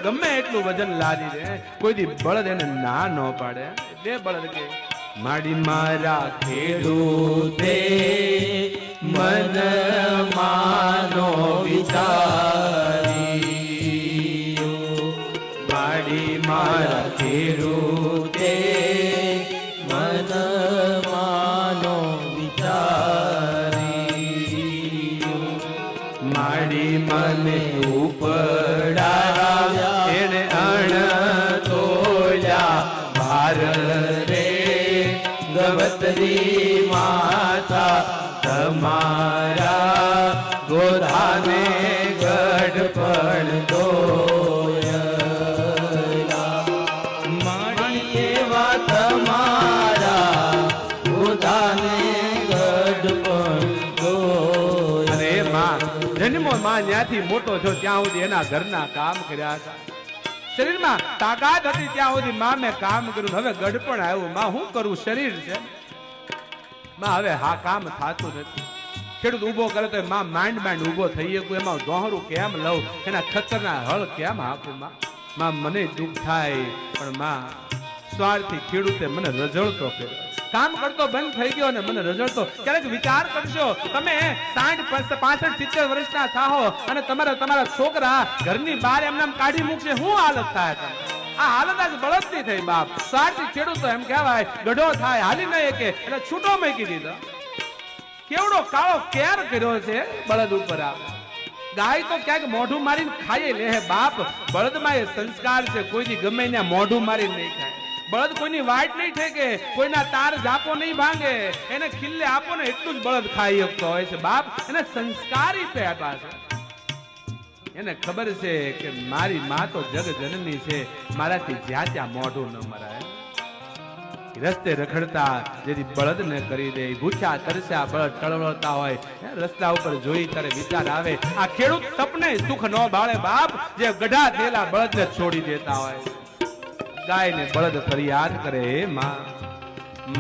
ગમે એટલું વજન લાદી દે કોઈ દી બળદ એને ના ન પાડે બે બળદ કે માડી મારા ખેડૂતે મન માનો વિચારી માડી મારા ખેડૂતે મન માનો વિચારી માડી મને ઉપડાવ્યા એને અણ તોલ્યા ભાર રે ગવતરી માતા તમારા ગોધાને ગઢપણ દોયલા માડી એવા તમારા ગોધાને ગઢપણ દોય અરે માં જન્મો માં ત્યાંથી મોટો છો ત્યાં સુધી એના ઘરના કામ કર્યા હતા શરીરમાં તાકાત હતી ત્યાં સુધી માં મેં કામ કર્યું હવે ગઢપણ આવ્યું માં હું કરું શરીર છે માં હવે હા કામ થાતું નથી ખેડૂત ઊભો કરે તો માં માંડ ઊભો થઈ શકું એમાં દોહરું કેમ લઉં એના ખતરના હળ કેમ આપું માં મને દુઃખ થાય પણ માં સ્વાર્થી ખેડૂતે મને રઝળતો કર્યો કામ કરતો બંધ થઈ ગયો અને મને રઝળતો ક્યારેક વિચાર કરજો તમે 60 65 70 વર્ષના થાઓ અને તમારા છોકરા ઘરની બહાર એમને કાઢી મૂકશે શું હાલત થાય તમે આ હાલત આજ બળદની થઈ બાપ સ્વાર્થી ખેડૂતો એમ કહેવાય ગઢો થાય હાલી નહીં કે એટલે છૂટો મૂકી દીધો કેવડો કાળો કેર કર્યો છે બળદ ઉપર આ ગાય તો ક્યાંક મોઢું મારીને ખાઈ લે બાપ બળદમાં એ સંસ્કાર છે કોઈની ગમે ત્યાં મોઢું મારીને નહીં ખાય બળદ કોઈની વાટ નહીં ઠેકે કોઈના તાર જાપો નહીં ભાંગે એને ખિલ્લે આપો ને એટલું જ બળદ ખાઈ શકતો હોય છે બાપ એને સંસ્કારી આપ્યા છે એને ખબર છે કે મારી માં તો જગ જનની છે મારાથી જ્યાં ત્યાં મોઢું ન મરાય રસ્તે રખડતા જેથી બળદ ને કરી દે ભૂખ્યા તરસ્યા બળદ ટળવળતા હોય રસ્તા ઉપર જોઈ ત્યારે વિચાર આવે આ ખેડૂત સપને સુખ ન બાળે બાપ જે ગઢા થયેલા બળદ ને છોડી દેતા હોય ગાય ને બળદ ફરિયાદ કરે માં